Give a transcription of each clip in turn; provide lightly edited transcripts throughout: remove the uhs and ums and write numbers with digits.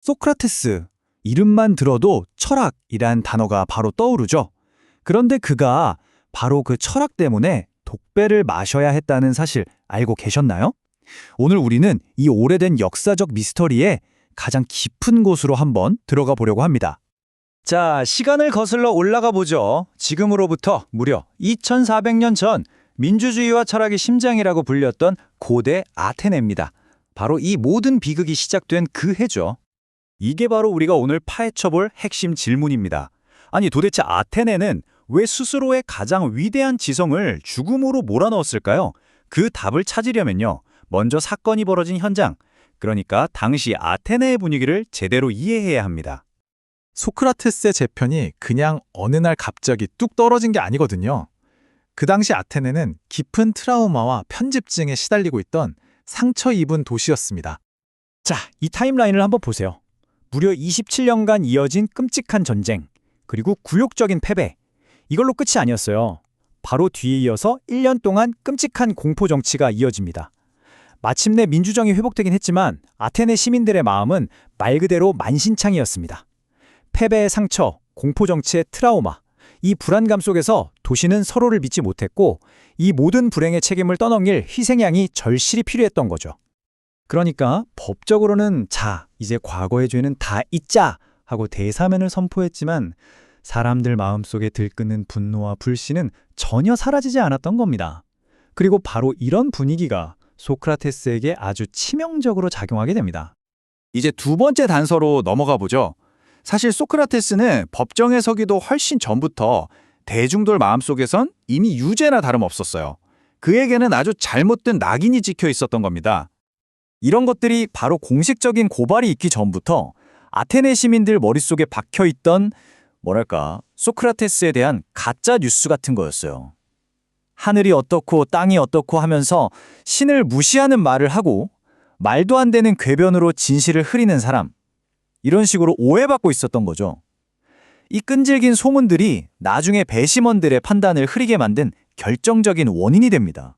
소크라테스, 이름만 들어도 철학이란 단어가 바로 떠오르죠. 그런데 그가 바로 그 철학 때문에 독배를 마셔야 했다는 사실 알고 계셨나요? 오늘 우리는 이 오래된 역사적 미스터리에 가장 깊은 곳으로 한번 들어가 보려고 합니다. 자, 시간을 거슬러 올라가 보죠. 지금으로부터 무려 2400년 전 민주주의와 철학의 심장이라고 불렸던 고대 아테네입니다. 바로 이 모든 비극이 시작된 그 해죠. 이게 바로 우리가 오늘 파헤쳐볼 핵심 질문입니다. 아니 도대체 아테네는 왜 스스로의 가장 위대한 지성을 죽음으로 몰아넣었을까요? 그 답을 찾으려면요. 먼저 사건이 벌어진 현장, 그러니까 당시 아테네의 분위기를 제대로 이해해야 합니다. 소크라테스의 재편이 그냥 어느 날 갑자기 뚝 떨어진 게 아니거든요. 그 당시 아테네는 깊은 트라우마와 편집증에 시달리고 있던 상처 입은 도시였습니다. 자, 이 타임라인을 한번 보세요. 무려 27년간 이어진 끔찍한 전쟁, 그리고 굴욕적인 패배. 이걸로 끝이 아니었어요. 바로 뒤에 이어서 1년 동안 끔찍한 공포 정치가 이어집니다. 마침내 민주정이 회복되긴 했지만 아테네 시민들의 마음은 말 그대로 만신창이었습니다. 패배의 상처, 공포 정치의 트라우마, 이 불안감 속에서 도시는 서로를 믿지 못했고 이 모든 불행의 책임을 떠넘길 희생양이 절실히 필요했던 거죠. 그러니까 법적으로는 자, 이제 과거의 죄는 다 잊자 하고 대사면을 선포했지만 사람들 마음속에 들끓는 분노와 불신은 전혀 사라지지 않았던 겁니다. 그리고 바로 이런 분위기가 소크라테스에게 아주 치명적으로 작용하게 됩니다. 이제 두 번째 단서로 넘어가 보죠. 사실 소크라테스는 법정에 서기도 훨씬 전부터 대중들 마음속에선 이미 유죄나 다름없었어요. 그에게는 아주 잘못된 낙인이 찍혀 있었던 겁니다. 이런 것들이 바로 공식적인 고발이 있기 전부터 아테네 시민들 머릿속에 박혀있던 소크라테스에 대한 가짜 뉴스 같은 거였어요. 하늘이 어떻고 땅이 어떻고 하면서 신을 무시하는 말을 하고 말도 안 되는 궤변으로 진실을 흐리는 사람. 이런 식으로 오해받고 있었던 거죠. 이 끈질긴 소문들이 나중에 배심원들의 판단을 흐리게 만든 결정적인 원인이 됩니다.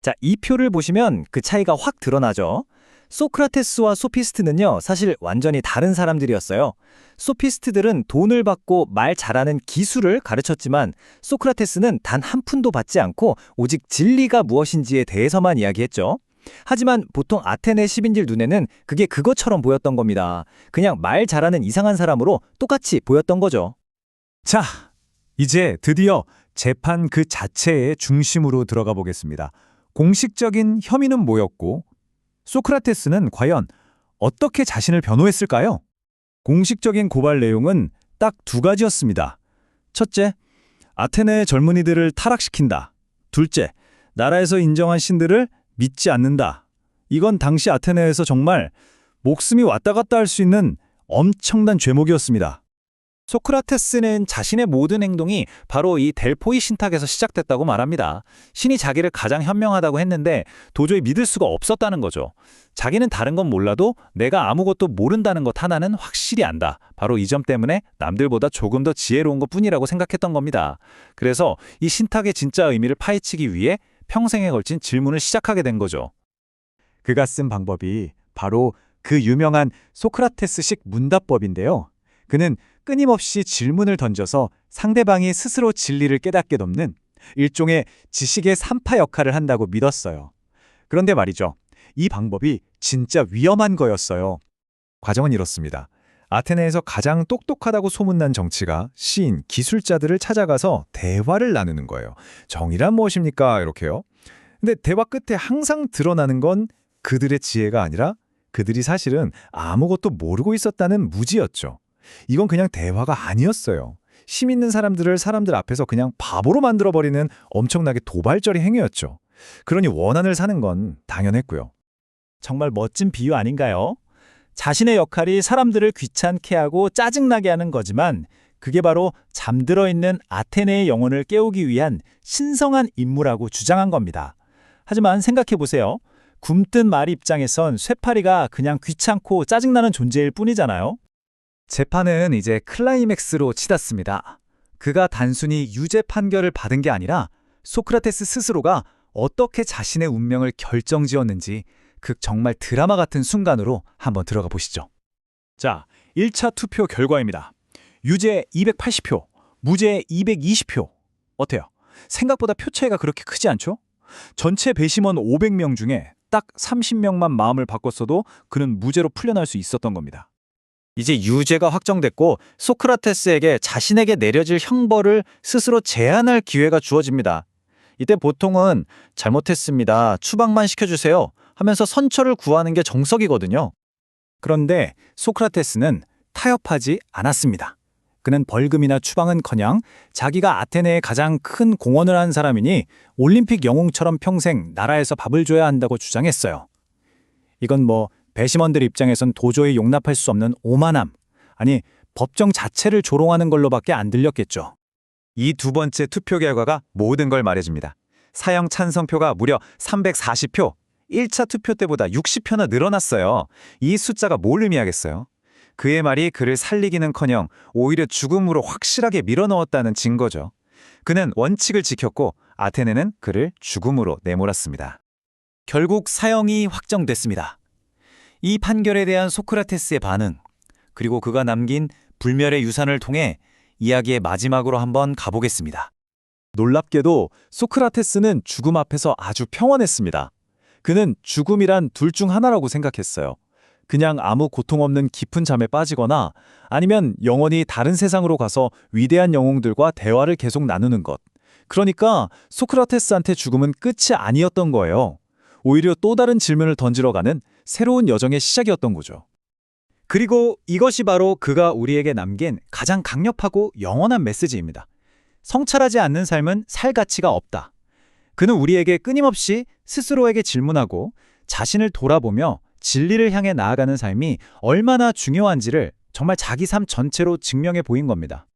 자, 이 표를 보시면 그 차이가 확 드러나죠. 소크라테스와 소피스트는요, 사실 완전히 다른 사람들이었어요. 소피스트들은 돈을 받고 말 잘하는 기술을 가르쳤지만 소크라테스는 단 한 푼도 받지 않고 오직 진리가 무엇인지에 대해서만 이야기했죠. 하지만 보통 아테네 시민들 눈에는 그게 그것처럼 보였던 겁니다. 그냥 말 잘하는 이상한 사람으로 똑같이 보였던 거죠. 자, 이제 드디어 재판 그 자체의 중심으로 들어가 보겠습니다. 공식적인 혐의는 뭐였고 소크라테스는 과연 어떻게 자신을 변호했을까요? 공식적인 고발 내용은 딱 두 가지였습니다. 첫째, 아테네의 젊은이들을 타락시킨다. 둘째, 나라에서 인정한 신들을 믿지 않는다. 이건 당시 아테네에서 정말 목숨이 왔다 갔다 할 수 있는 엄청난 죄목이었습니다. 소크라테스는 자신의 모든 행동이 바로 이 델포이 신탁에서 시작됐다고 말합니다. 신이 자기를 가장 현명하다고 했는데 도저히 믿을 수가 없었다는 거죠. 자기는 다른 건 몰라도 내가 아무것도 모른다는 것 하나는 확실히 안다. 바로 이 점 때문에 남들보다 조금 더 지혜로운 것뿐이라고 생각했던 겁니다. 그래서 이 신탁의 진짜 의미를 파헤치기 위해 평생에 걸친 질문을 시작하게 된 거죠. 그가 쓴 방법이 바로 그 유명한 소크라테스식 문답법인데요. 그는 끊임없이 질문을 던져서 상대방이 스스로 진리를 깨닫게 돕는 일종의 지식의 산파 역할을 한다고 믿었어요. 그런데 말이죠. 이 방법이 진짜 위험한 거였어요. 과정은 이렇습니다. 아테네에서 가장 똑똑하다고 소문난 정치가 시인, 기술자들을 찾아가서 대화를 나누는 거예요. 정의란 무엇입니까? 이렇게요. 근데 대화 끝에 항상 드러나는 건 그들의 지혜가 아니라 그들이 사실은 아무것도 모르고 있었다는 무지였죠. 이건 그냥 대화가 아니었어요. 힘 있는 사람들을 사람들 앞에서 그냥 바보로 만들어버리는 엄청나게 도발적인 행위였죠. 그러니 원한을 사는 건 당연했고요. 정말 멋진 비유 아닌가요? 자신의 역할이 사람들을 귀찮게 하고 짜증나게 하는 거지만 그게 바로 잠들어 있는 아테네의 영혼을 깨우기 위한 신성한 임무라고 주장한 겁니다. 하지만 생각해보세요. 굼뜬 말 입장에선 쇠파리가 그냥 귀찮고 짜증나는 존재일 뿐이잖아요. 재판은 이제 클라이맥스로 치닫습니다. 그가 단순히 유죄 판결을 받은 게 아니라 소크라테스 스스로가 어떻게 자신의 운명을 결정지었는지 그 정말 드라마 같은 순간으로 한번 들어가 보시죠. 자, 1차 투표 결과입니다. 유죄 280표, 무죄 220표. 어때요? 생각보다 표 차이가 그렇게 크지 않죠? 전체 배심원 500명 중에 딱 30명만 마음을 바꿨어도 그는 무죄로 풀려날 수 있었던 겁니다. 이제 유죄가 확정됐고 소크라테스에게 자신에게 내려질 형벌을 스스로 제한할 기회가 주어집니다. 이때 보통은 잘못했습니다. 추방만 시켜주세요 하면서 선처를 구하는 게 정석이거든요. 그런데 소크라테스는 타협하지 않았습니다. 그는 벌금이나 추방은커녕 자기가 아테네에 가장 큰 공헌을 한 사람이니 올림픽 영웅처럼 평생 나라에서 밥을 줘야 한다고 주장했어요. 이건 뭐 배심원들 입장에선 도저히 용납할 수 없는 오만함, 아니 법정 자체를 조롱하는 걸로밖에 안 들렸겠죠. 이 두 번째 투표 결과가 모든 걸 말해줍니다. 사형 찬성표가 무려 340표, 1차 투표 때보다 60표나 늘어났어요. 이 숫자가 뭘 의미하겠어요? 그의 말이 그를 살리기는커녕 오히려 죽음으로 확실하게 밀어넣었다는 증거죠. 그는 원칙을 지켰고 아테네는 그를 죽음으로 내몰았습니다. 결국 사형이 확정됐습니다. 이 판결에 대한 소크라테스의 반응, 그리고 그가 남긴 불멸의 유산을 통해 이야기의 마지막으로 한번 가보겠습니다. 놀랍게도 소크라테스는 죽음 앞에서 아주 평온했습니다. 그는 죽음이란 둘 중 하나라고 생각했어요. 그냥 아무 고통 없는 깊은 잠에 빠지거나 아니면 영원히 다른 세상으로 가서 위대한 영웅들과 대화를 계속 나누는 것. 그러니까 소크라테스한테 죽음은 끝이 아니었던 거예요. 오히려 또 다른 질문을 던지러 가는 새로운 여정의 시작이었던 거죠. 그리고 이것이 바로 그가 우리에게 남긴 가장 강력하고 영원한 메시지입니다. 성찰하지 않는 삶은 살 가치가 없다. 그는 우리에게 끊임없이 스스로에게 질문하고 자신을 돌아보며 진리를 향해 나아가는 삶이 얼마나 중요한지를 정말 자기 삶 전체로 증명해 보인 겁니다.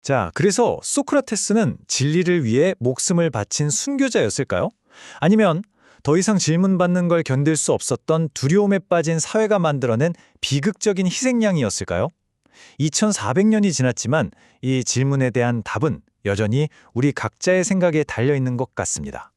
자, 그래서 소크라테스는 진리를 위해 목숨을 바친 순교자였을까요? 아니면 더 이상 질문받는 걸 견딜 수 없었던 두려움에 빠진 사회가 만들어낸 비극적인 희생양이었을까요? 2400년이 지났지만 이 질문에 대한 답은 여전히 우리 각자의 생각에 달려있는 것 같습니다.